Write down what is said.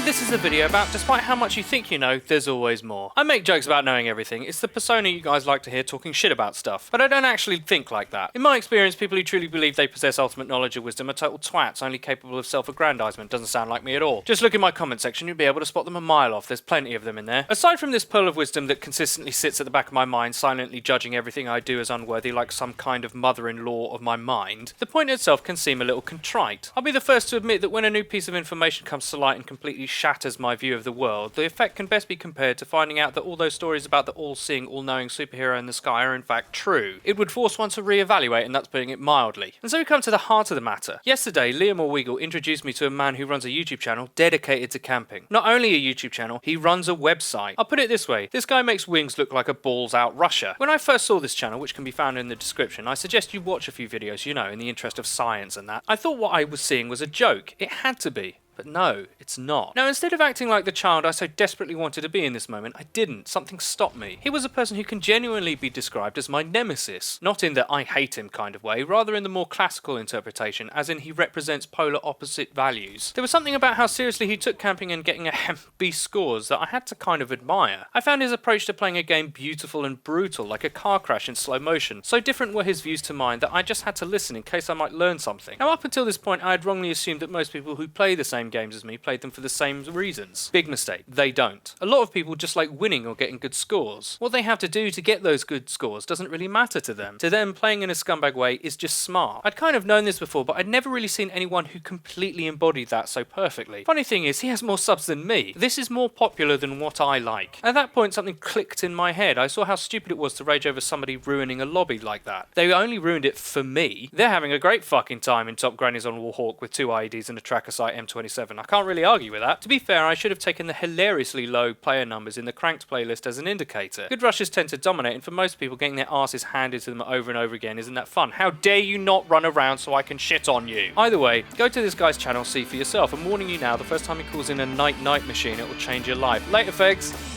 this is a video about despite how much you think you know, there's always more. I make jokes about knowing everything, it's the persona you guys like to hear talking shit about stuff, but I don't actually think like that. In my experience, people who truly believe they possess ultimate knowledge or wisdom are total twats, only capable of self-aggrandizement. Doesn't sound like me at all. Just look in my comment section, you'll be able to spot them a mile off, there's plenty of them in there. Aside from this pearl of wisdom that consistently sits at the back of my mind, silently judging everything I do as unworthy like some kind of mother-in-law of my mind, the point itself can seem a little contrite. I'll be the first to admit that when a new piece of information comes to light and completely shatters my view of the world, the effect can best be compared to finding out that all those stories about the all-seeing, all-knowing superhero in the sky are in fact true. It would force one to re-evaluate, and that's putting it mildly. And so we come to the heart of the matter. Yesterday, Liam Orwegal introduced me to a man who runs a YouTube channel dedicated to camping. Not only a YouTube channel, he runs a website. I'll put it this way, this guy makes wings look like a balls-out rusher. When I first saw this channel, which can be found in the description, I suggest you watch a few videos, you know, in the interest of science and that. I thought what I was seeing was a joke. It had to be. But no, it's not. Now, instead of acting like the child I so desperately wanted to be in this moment, I didn't. Something stopped me. He was a person who can genuinely be described as my nemesis. Not in the I hate him kind of way, rather in the more classical interpretation, as in he represents polar opposite values. There was something about how seriously he took camping and getting a B scores that I had to kind of admire. I found his approach to playing a game beautiful and brutal, like a car crash in slow motion. So different were his views to mine that I just had to listen in case I might learn something. Now, up until this point, I had wrongly assumed that most people who play the same games as me played them for the same reasons. Big mistake. They don't. A lot of people just like winning or getting good scores. What they have to do to get those good scores doesn't really matter to them. To them, playing in a scumbag way is just smart. I'd kind of known this before, but I'd never really seen anyone who completely embodied that so perfectly. Funny thing is, he has more subs than me. This is more popular than what I like. At that point, something clicked in my head. I saw how stupid it was to rage over somebody ruining a lobby like that. They only ruined it for me. They're having a great fucking time in Top Grannies on Warhawk with 2 IEDs and a tracker sight M27. I can't really argue with that. To be fair, I should have taken the hilariously low player numbers in the Cranked playlist as an indicator. Good rushes tend to dominate, and for most people, getting their asses handed to them over and over again isn't that fun. How dare you not run around so I can shit on you? Either way, go to this guy's channel, see for yourself. I'm warning you now, the first time he calls in a night-night machine, it will change your life. Later, fags!